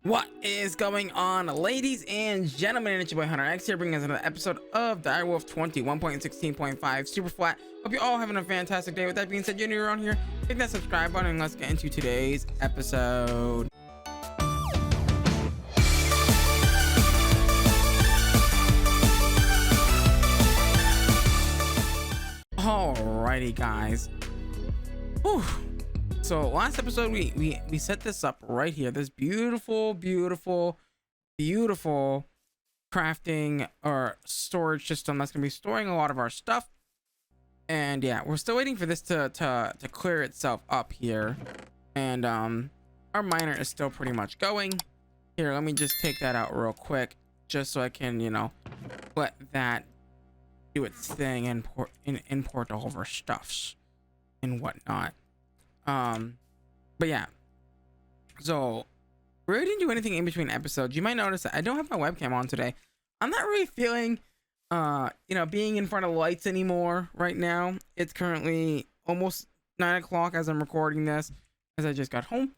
What is going on, ladies and gentlemen? It's your boy Hunterx here, bringing us another episode of Direwolf20 1.16.5 super flat. Hope you're all having a fantastic day. With that being said, you're new around here, hit that subscribe button and let's get into today's episode. Alrighty, guys. Whew. So last episode we set this up right here, this beautiful crafting or storage system that's gonna be storing a lot of our stuff. And yeah, we're still waiting for this to clear itself up here. And our miner is still pretty much going. Here, let me just take that out real quick, just so I can, you know, let that do its thing and import all of our stuffs and whatnot. But yeah, so we really didn't do anything in between episodes. You might notice that I don't have my webcam on today. I'm not really feeling you know, being in front of lights anymore right now. It's currently almost 9 o'clock as I'm recording this, because I just got home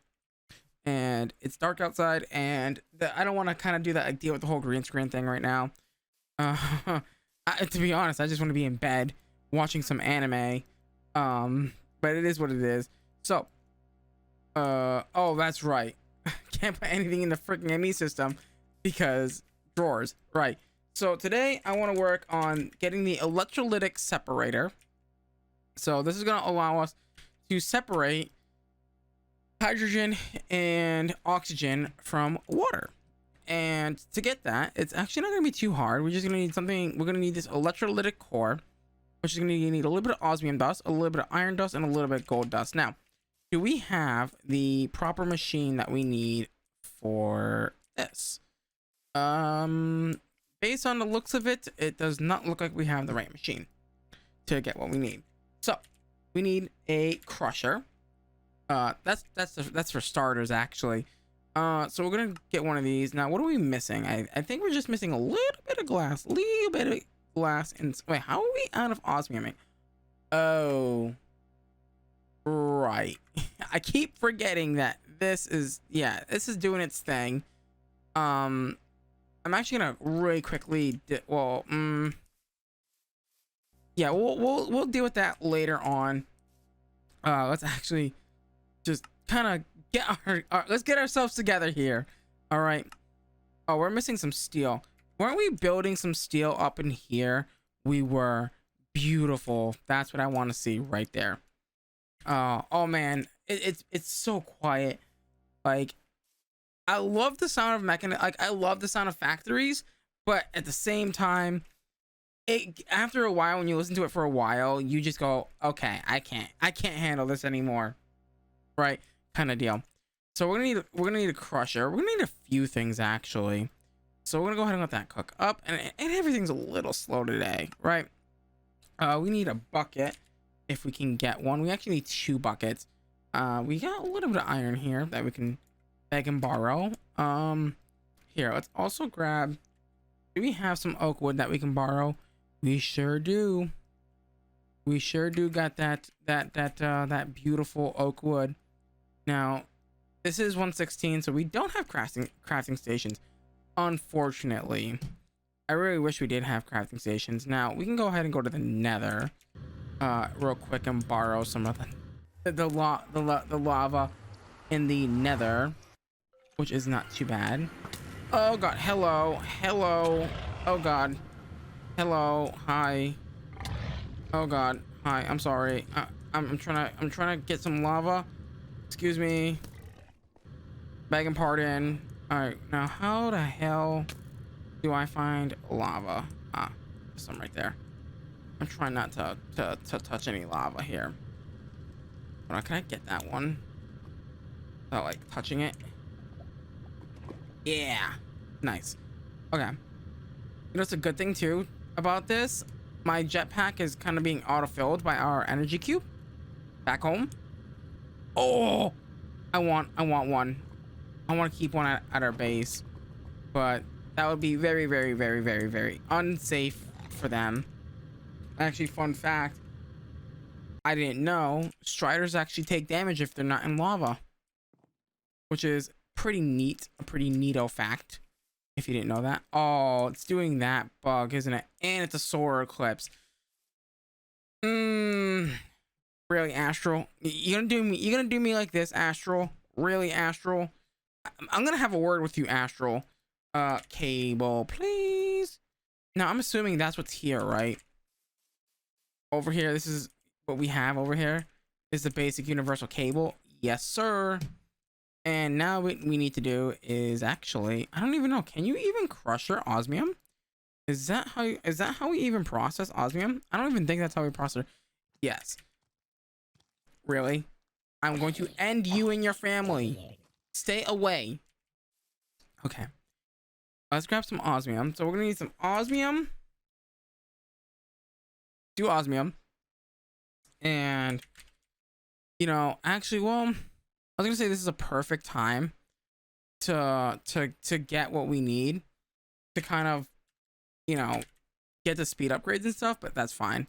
and it's dark outside, and I don't want to kind of do that, like, deal with the whole green screen thing right now. To be honest, I just want to be in bed watching some anime. But it is what it is. So oh, that's right. Can't put anything in the freaking ME system because drawers, right? So today I want to work on getting the electrolytic separator. So this is going to allow us to separate hydrogen and oxygen from water. And to get that, it's actually not going to be too hard. We're just going to need something. We're going to need this electrolytic core, which is going to need a little bit of osmium dust, a little bit of iron dust, and a little bit of gold dust. Now, do we have the proper machine that we need for this? Based on the looks of it, it does not look like we have the right machine to get what we need. So we need a crusher. That's for starters, actually. So we're gonna get one of these. Now, what are we missing? I think we're just missing a little bit of glass, and wait, how are we out of osmium? Oh, right. I keep forgetting that this is doing its thing. I'm actually gonna really quickly we'll deal with that later on. Let's actually just kind of let's get ourselves together here. All right. Oh, we're missing some steel. Weren't we building some steel up in here? We were. Beautiful. That's what I want to see right there. Oh man, it's so quiet. Like, I love the sound of I love the sound of factories, but at the same time, after a while, when you listen to it for a while, you just go, okay, I can't handle this anymore, right? Kind of deal. So we're gonna need a crusher. We're gonna need a few things, actually. So we're gonna go ahead and let that cook up, and everything's a little slow today, right? We need a bucket if we can get one. We actually need 2 buckets. We got a little bit of iron here that we can beg and borrow. Here, let's also grab. Do we have some oak wood that we can borrow? We sure do. We sure do got that beautiful oak wood. Now, this is 116, so we don't have crafting stations, unfortunately. I really wish we did have crafting stations. Now we can go ahead and go to the nether real quick and borrow some of the lava in the nether, which is not too bad. Oh god, hello. Oh god, hello, hi. Oh god, hi. I'm sorry. I'm trying to get some lava. Excuse me. Begging pardon. All right, now how the hell do I find lava? Ah, some right there. I'm trying not to touch any lava here. Hold on, can I get that one without, like, touching it? Yeah, nice. Okay. You know, it's a good thing too about this. My jetpack is kind of being auto-filled by our energy cube back home. Oh, I want one. I want to keep one at our base, but that would be very unsafe for them. Actually, fun fact, I didn't know Striders actually take damage if they're not in lava, which is pretty neat, a pretty neato fact. If you didn't know that. Oh, it's doing that bug, isn't it? And it's a solar eclipse. Really, Astral? You're gonna do me like this, Astral? Really, Astral? I'm gonna have a word with you, Astral. Cable, please. Now, I'm assuming that's what's here, right? Over here, this is what we have over here. Is the basic universal cable. Yes, sir. And now what we need to do is actually, I don't even know. Can you even crusher osmium? Is that how we even process osmium? I don't even think that's how we process. Yes. Really? I'm going to end you and your family. Stay away. Okay. Let's grab some osmium. So we're gonna need some osmium. Do osmium. And you know, actually, well, I was gonna say this is a perfect time to get what we need to kind of, you know, get the speed upgrades and stuff, but that's fine.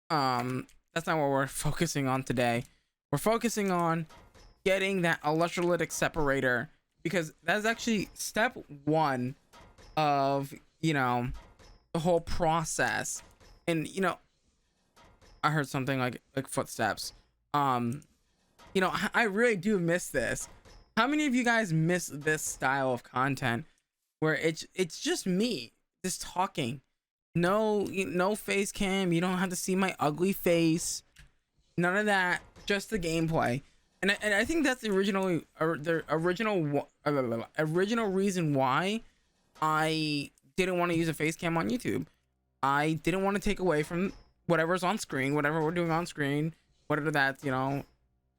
That's not what we're focusing on today. We're focusing on getting that electrolytic separator, because that's actually step one of, you know, the whole process. And you know, I heard something like footsteps. You know, I really do miss this. How many of you guys miss this style of content where it's just me just talking? No face cam. You don't have to see my ugly face. None of that. Just the gameplay. And I think that's the original reason why I didn't want to use a face cam on YouTube. I didn't want to take away from whatever's on screen, whatever we're doing on screen, whatever that's, you know,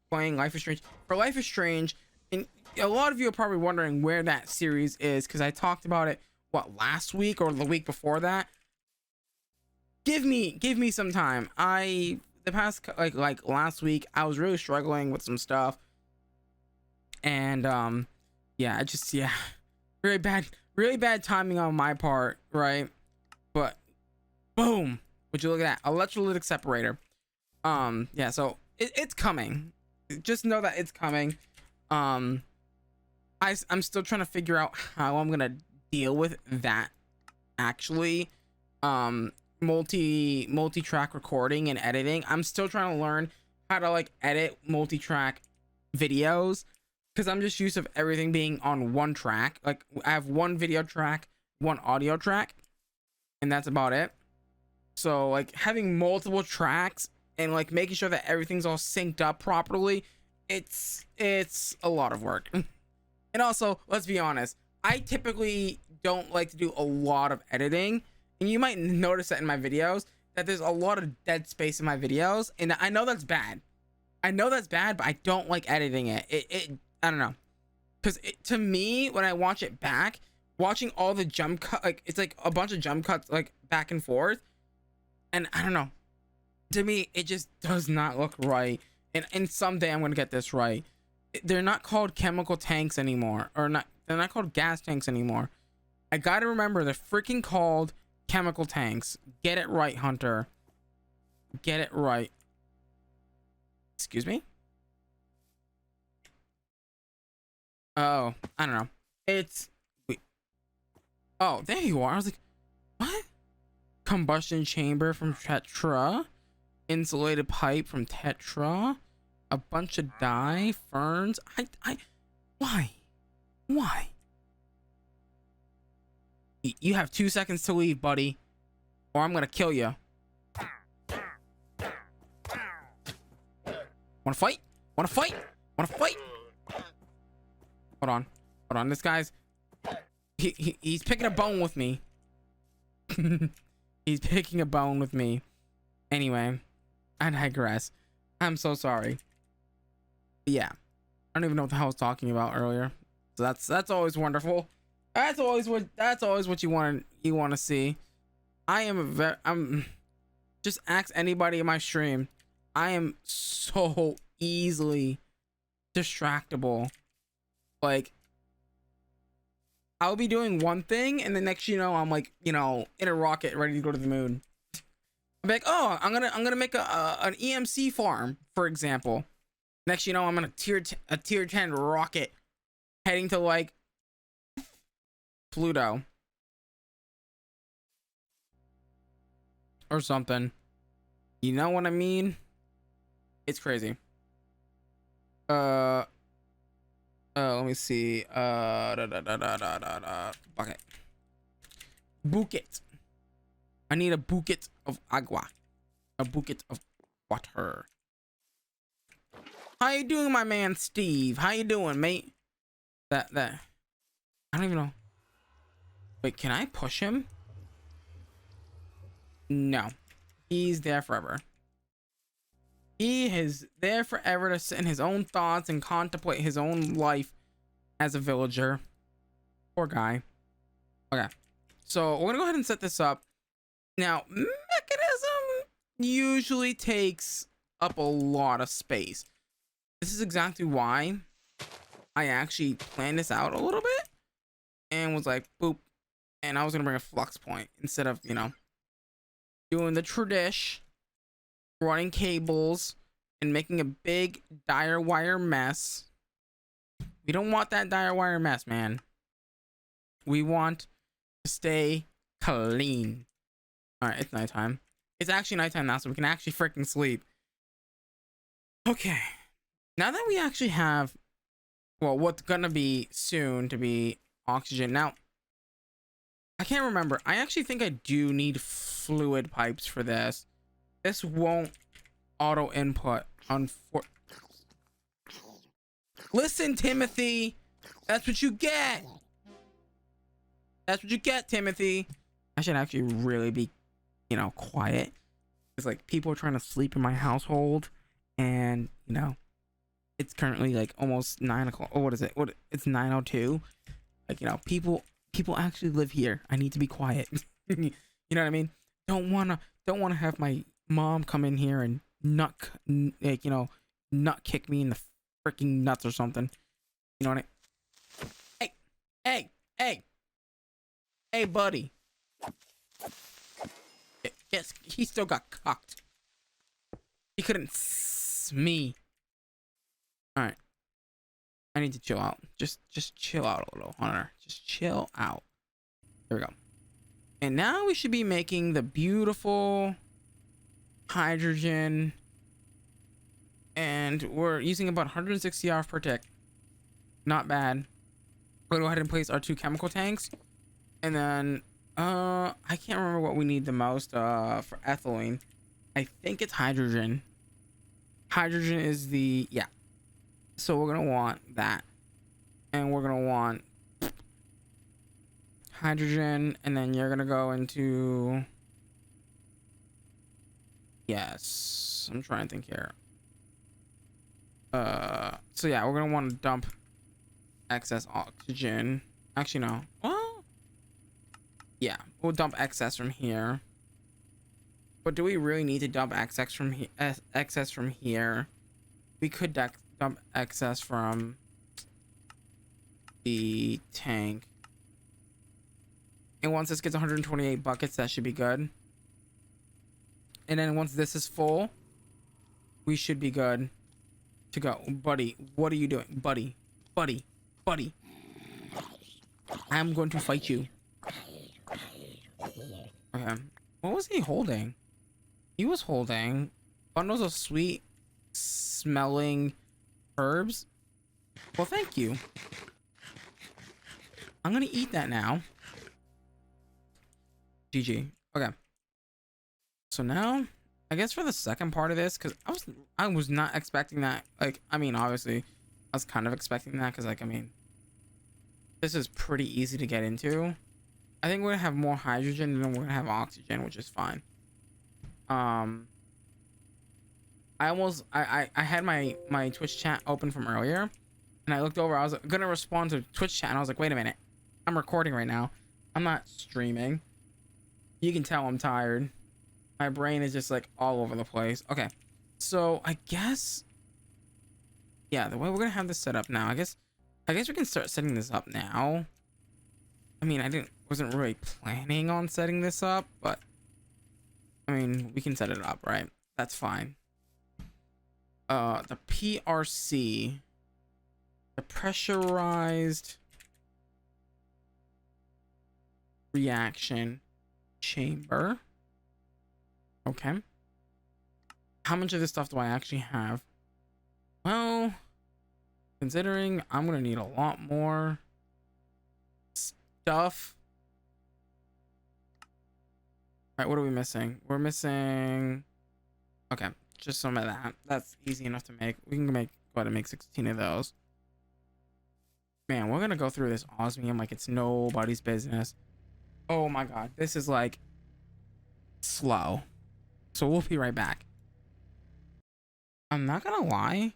playing Life is Strange. For Life is Strange, and a lot of you are probably wondering where that series is, because I talked about it, what, last week or the week before that. Give me some time. The past like last week, I was really struggling with some stuff, and yeah, really bad timing on my part, right? But boom, would you look at that electrolytic separator? Yeah, so it's coming. Just know that it's coming. I'm still trying to figure out how I'm gonna deal with that, actually. Multi-track recording and editing. I'm still trying to learn how to like edit multi-track videos, because I'm just used to everything being on one track. Like, I have one video track, one audio track, and that's about it. So like having multiple tracks and like making sure that everything's all synced up properly, it's a lot of work. And also, let's be honest, I typically don't like to do a lot of editing. And you might notice that in my videos, that there's a lot of dead space in my videos. And I know that's bad. But I don't like editing it. I don't know. Because to me, when I watch it back, watching all the jump cut, like, it's like a bunch of jump cuts, like, back and forth. And I don't know. To me, it just does not look right. And someday I'm going to get this right. They're not called chemical tanks anymore. They're not called gas tanks anymore. I got to remember, they're freaking called chemical tanks. Get it right, Hunter. Get it right. Excuse me? Oh, I don't know. Oh, there you are. I was like, what? Combustion chamber from Tetra. Insulated pipe from Tetra. A bunch of dye. Ferns. Why? You have 2 seconds to leave, buddy, or I'm gonna kill you. Wanna fight? Hold on. This guy's he's picking a bone with me. He's picking a bone with me. Anyway, I digress. I'm so sorry. But yeah, I don't even know what the hell I was talking about earlier. So that's always wonderful. That's always what you want to see. I'm just ask anybody in my stream. I am so easily distractible. Like, I'll be doing one thing, and the next, you know, I'm like, you know, in a rocket ready to go to the moon. I'm like, oh, I'm gonna make an EMC farm, for example. Next, you know, I'm on a tier 10 rocket heading to like Pluto or something. You know what I mean? It's crazy. Let me see. Bucket. Bucket. I need a bucket of agua. A bucket of water. How you doing, my man Steve? How you doing, mate? That. I don't even know. Wait, can I push him? No. He's there forever. He is there forever to sit in his own thoughts and contemplate his own life as a villager. Poor guy. Okay. So we're gonna go ahead and set this up. Now, mechanism usually takes up a lot of space. This is exactly why I actually planned this out a little bit and was like, boop. And I was gonna bring a flux point instead of, you know, doing the tradish, running cables, and making a big dire wire mess. We don't want that dire wire mess, man. We want to stay clean. All right, it's nighttime. It's actually nighttime now, so we can actually freaking sleep. Okay. Now that we actually have, well, what's gonna be soon to be oxygen. Now, I can't remember. I actually think I do need fluid pipes for this. This won't auto input. Listen, Timothy. That's what you get. That's what you get, Timothy. I should actually really be, you know, quiet. It's like people are trying to sleep in my household, and you know, it's currently like almost 9 o'clock. Oh, what is it? It's 9:02. Like, you know, people actually live here. I need to be quiet. You know what I mean? Don't wanna have my mom come in here and nut kick me in the freaking nuts or something. You know what I? Hey, buddy. Yes, he still got cocked. He couldn't me. All right. I need to chill out. Just chill out a little, Hunter. Just chill out. There we go. And now we should be making the beautiful hydrogen. And we're using about 160 off per tick. Not bad. We're gonna go ahead and place our 2 chemical tanks. And then I can't remember what we need the most for ethylene. I think it's hydrogen. Hydrogen is the, yeah. So we're gonna want that. And we're gonna want hydrogen, and then you're gonna go into, yes, I'm trying to think here. So yeah, we're gonna want to dump excess oxygen. Actually, no. Well, yeah, we'll dump excess from here. But do we really need to dump excess from here? We could dump excess from the tank. And once this gets 128 buckets, that should be good. And then once this is full, we should be good to go. Buddy, what are you doing? Buddy. I'm going to fight you. Okay. What was he holding? He was holding bundles of sweet smelling herbs. Well, thank you. I'm gonna eat that now. GG. Okay. So now, I guess for the second part of this, because I was not expecting that. Like, I mean, obviously, I was kind of expecting that, because, like, I mean, this is pretty easy to get into. I think we're gonna have more hydrogen, and then we're gonna have oxygen, which is fine. I had my Twitch chat open from earlier, and I looked over. I was gonna respond to Twitch chat, and I was like, wait a minute, I'm recording right now. I'm not streaming. You can tell I'm tired. My brain is just like all over the place. Okay, so I guess, yeah, the way we're gonna have this set up now, I guess we can start setting this up now. I mean, wasn't really planning on setting this up, but I mean, we can set it up, right? That's fine. The PRC. the pressurized reaction chamber. Okay. How much of this stuff do I actually have? Well, considering I'm gonna need a lot more stuff. All right, what are we missing? We're missing. Okay, just some of that. That's easy enough to make. We can go ahead and make 16 of those. Man, we're gonna go through this osmium like it's nobody's business. Oh my god, this is like slow. So we'll be right back. I'm not gonna lie,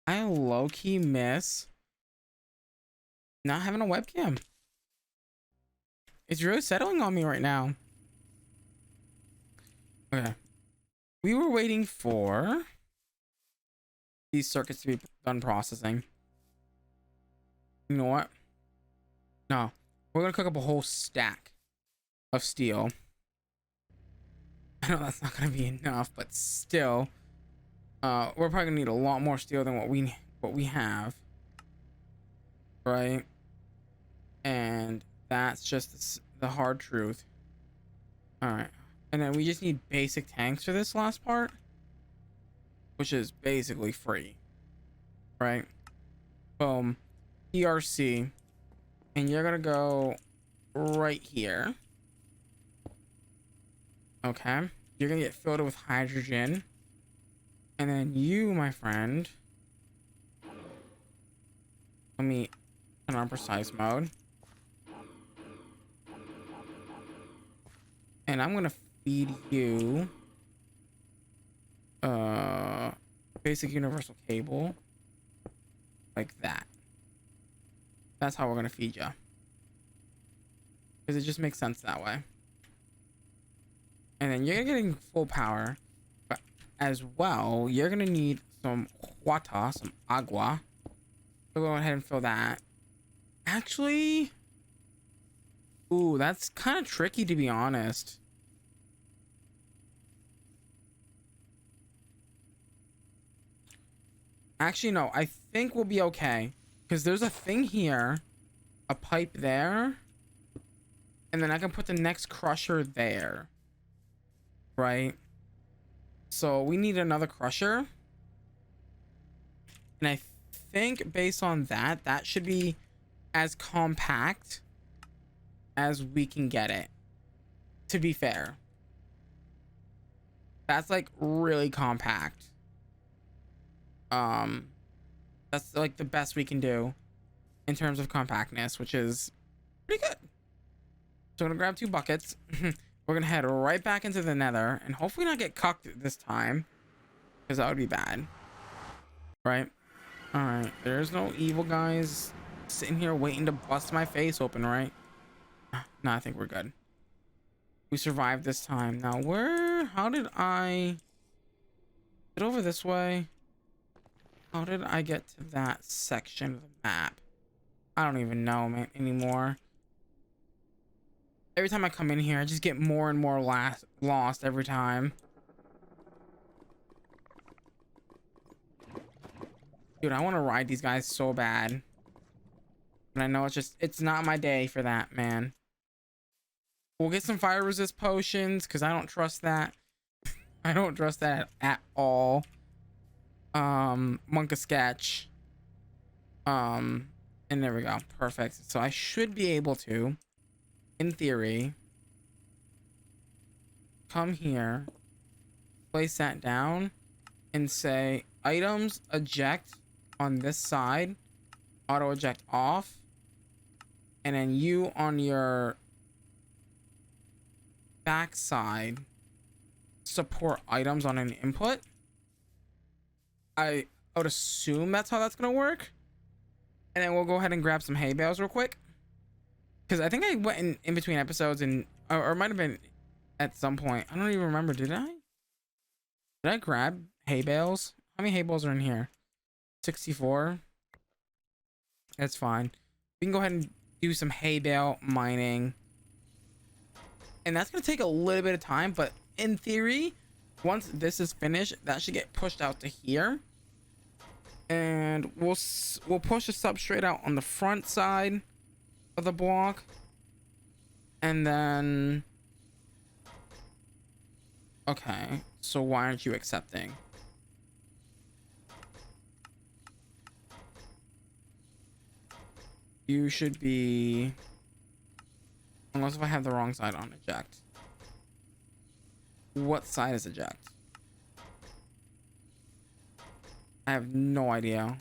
I low-key miss not having a webcam. It's really settling on me right now. Okay. We were waiting for these circuits to be done processing. You know what? No. We're gonna cook up a whole stack of steel. I know that's not gonna be enough, but still. We're probably gonna need a lot more steel than what we have. Right? And that's just the hard truth. Alright. And then we just need basic tanks for this last part, which is basically free. Right? Boom. ERC. And you're gonna go right here. Okay. You're gonna get filled with hydrogen. And then you, my friend, let me turn on precise mode. And I'm gonna feed you basic universal cable like that. That's how we're gonna feed you, because it just makes sense that way. And then you're getting full power, but as well you're gonna need some water, some agua. So go ahead and fill that. Actually, ooh, that's kind of tricky, to be honest. Actually, no, I think we'll be okay, because there's a thing here, a pipe there, and then I can put the next crusher there, right? So we need another crusher, and I think based on that, that should be as compact as we can get it, to be fair. That's like really compact. That's like the best we can do in terms of compactness, which is pretty good. So I'm gonna grab 2 buckets. We're gonna head right back into the nether and hopefully not get cucked this time, because that would be bad, right? All right, there's no evil guys sitting here waiting to bust my face open, right? No, I think we're good. We survived this time. Now how did I get over this way? How did I get to that section of the map? I don't even know, man, anymore. Every time I come in here, I just get more and more lost every time. Dude, I want to ride these guys so bad. And I know it's not my day for that, man. We'll get some fire resist potions, because I don't trust that. I don't trust that at all. Monka sketch. And there we go. Perfect. So I should be able to, in theory, come here, place that down, and say items eject on this side, auto eject off, and then you on your back side support items on an input. I would assume that's how that's gonna work. And then we'll go ahead and grab some hay bales real quick, because I think I went in between episodes, and or it might have been at some point. I don't even remember. Did I grab hay bales? How many hay bales are in here? 64. That's fine. We can go ahead and do some hay bale mining, and that's gonna take a little bit of time, but in theory, once this is finished, that should get pushed out to here, and we'll push the substrate out on the front side of the block, and then okay, so why aren't you accepting? You should be, unless if I have the wrong side on eject. What side is eject? I have no idea.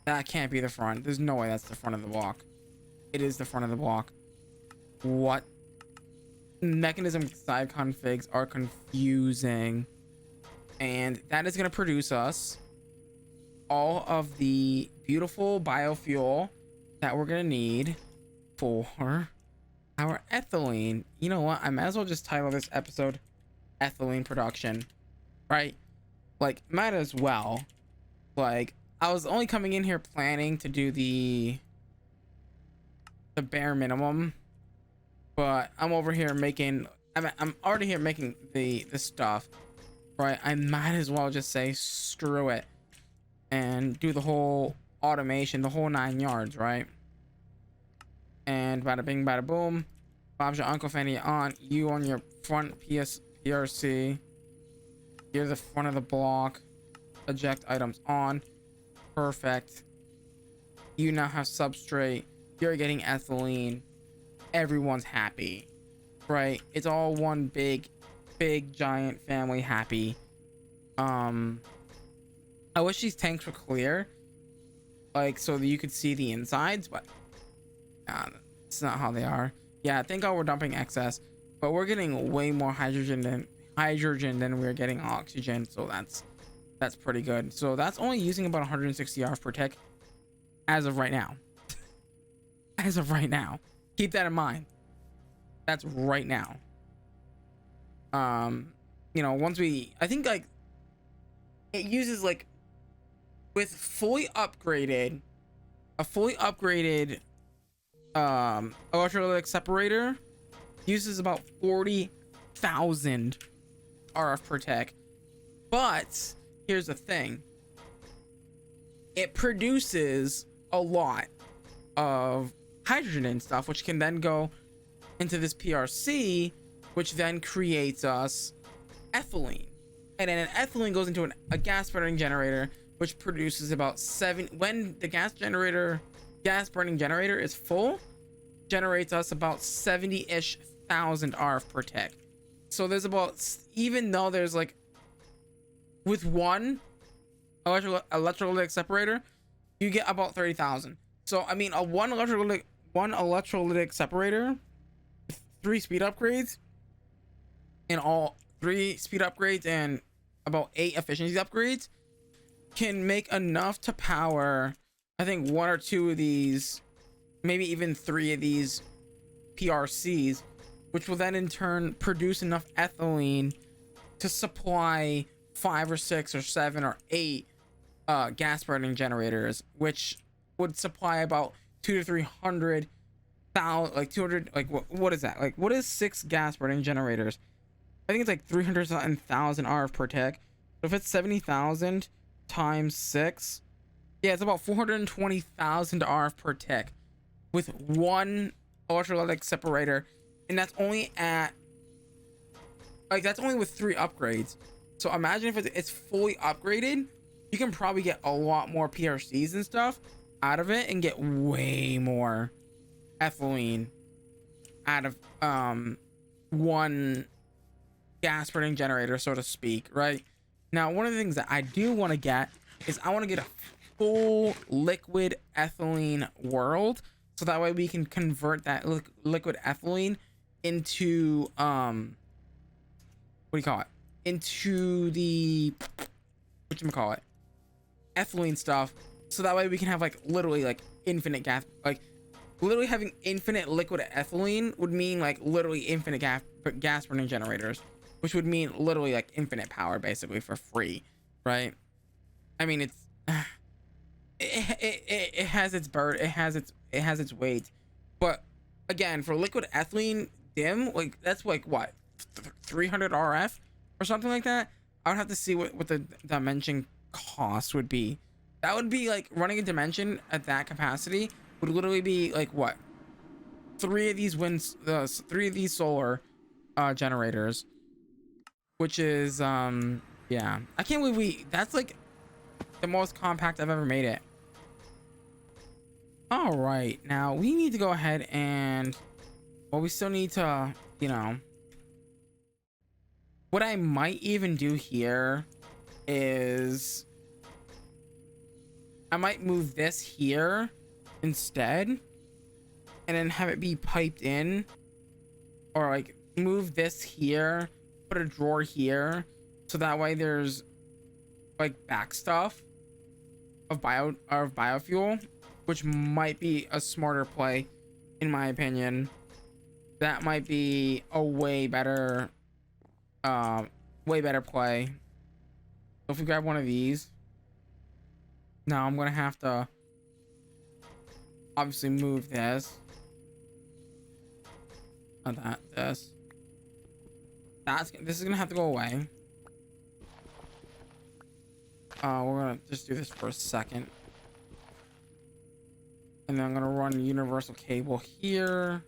That can't be the front. There's no way that's the front of the block. It is the front of the block. What? Mechanism side configs are confusing. And that is going to produce us all of the beautiful biofuel that we're going to need for our ethylene. You know what? I might as well just title this episode Ethylene Production. Right? Like, might as well. Like, I was only coming in here planning to do the bare minimum, but I'm over here making, I'm already here making the stuff, right? I might as well just say screw it and do the whole automation, the whole 9 yards, right? And bada bing bada boom, Bob's your Uncle Fanny on, you on your front PRC, you're the front of the block, eject items on. Perfect. You now have substrate. You're getting ethylene. Everyone's happy, right? It's all one big giant family happy. I wish these tanks were clear, like so that you could see the insides, but it's not how they are. Yeah, thank God we're dumping excess, but we're getting way more hydrogen than we're getting oxygen, so that's pretty good. So that's only using about 160 RF per tick as of right now. As of right now, keep that in mind. That's right now. You know, once I think like it uses like with a fully upgraded electrolytic separator uses about 40,000 RF per tick, but here's the thing, it produces a lot of hydrogen and stuff, which can then go into this PRC, which then creates us ethylene, and then an ethylene goes into a gas burning generator, which produces about when the gas burning generator is full, generates us about 70-ish thousand RF per tick. So there's about, even though there's like with one electrolytic separator, you get about 30,000. So I mean, one electrolytic separator, 3 speed upgrades, and all 3 speed upgrades and about 8 efficiency upgrades can make enough to power, I think, 1 or 2 of these, maybe even 3 of these PRCs, which will then in turn produce enough ethylene to supply 5 or 6 or 7 or 8 gas burning generators, which would supply about 200 to 300,000, like 200, like what is that? Like, what is 6 gas burning generators? I think it's like 300,000 RF per tick. So if it's 70,000 times 6, yeah, it's about 420,000 RF per tick with one electrolytic separator, and that's only at, like, that's only with 3 upgrades. So imagine if it's fully upgraded, you can probably get a lot more PRCs and stuff out of it and get way more ethylene out of one gas burning generator, so to speak, right? Now, one of the things that I do want to get is I want to get a full liquid ethylene world, so that way we can convert that liquid ethylene into what do you call it, into the whatchamacallit, ethylene stuff, so that way we can have like literally like infinite gas. Like literally having infinite liquid ethylene would mean like literally infinite gas burning generators, which would mean literally like infinite power basically for free, right? I mean, it's it has its it has its weight, but again, for liquid ethylene dim, like that's like what, 300 RF or something like that. I would have to see what the cost would be. That would be like running a dimension at that capacity would literally be like what? 3 of these solar generators, which is yeah. I can't believe that's like the most compact I've ever made it. All right, now we need to go ahead and, well, we still need to, you know, what I might even do here is I might move this here instead and then have it be piped in, or like move this here, put a drawer here, so that way there's like back stuff of biofuel, which might be a smarter play in my opinion. That might be a way better play. So if we grab one of these, now I'm gonna have to obviously move this. Not that, this is gonna have to go away. We're gonna just do this for a second, and then I'm gonna run a universal cable here,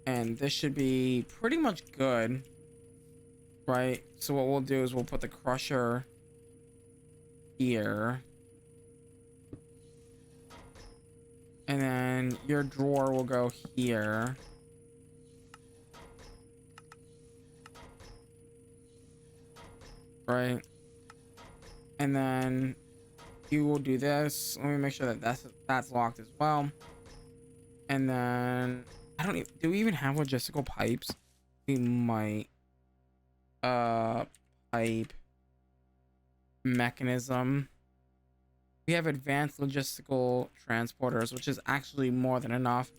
and this should be pretty much good, right? So what we'll do is we'll put the crusher here, and then your drawer will go here. Right, and then you will do this. Let me make sure that that's locked as well. And then I don't even, do we even have logistical pipes? We might. Pipe mechanism. We have advanced logistical transporters, which is actually more than enough,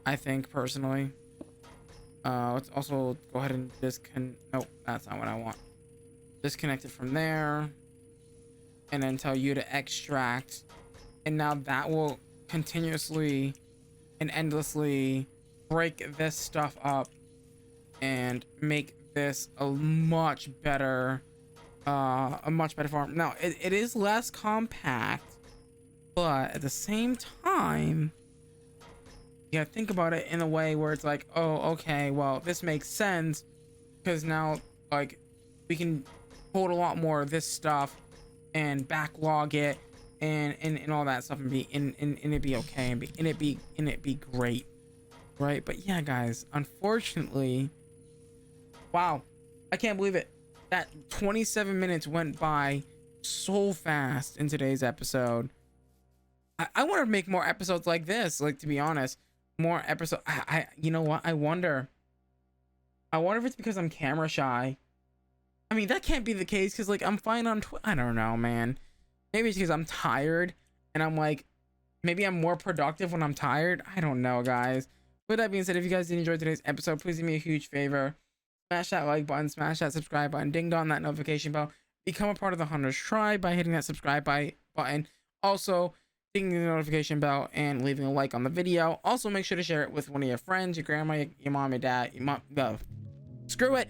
I think, personally. Let's also go ahead and disconnect. Nope, that's not what I want. Disconnect it from there, and then tell you to extract, and now that will continuously and endlessly break this stuff up and make this a much better farm. Now it is less compact, but at the same time you gotta think about it in a way where it's like, oh, okay, well, this makes sense because now like we can hold a lot more of this stuff and backlog it and all that stuff and it be okay and it be great, right? But yeah, guys, unfortunately, wow, I can't believe it, that 27 minutes went by so fast in today's episode. I want to make more episodes like this, like, to be honest, more episodes. You know what, I wonder if it's because I'm camera shy. I mean, that can't be the case because, like, I'm fine on I don't know, man. Maybe it's because I'm tired and I'm like, maybe I'm more productive when I'm tired. I don't know, guys. With that being said, if you guys did enjoy today's episode, please do me a huge favor. Smash that like button, smash that subscribe button, ding dong that notification bell. Become a part of the Hunterx tribe by hitting that subscribe button. Also, ding the notification bell and leaving a like on the video. Also, make sure to share it with one of your friends, your grandma, your mom, your dad, your mom. Screw it.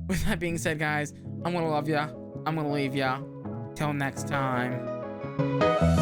With that being said, guys, I'm gonna love ya. I'm gonna leave ya. Till next time.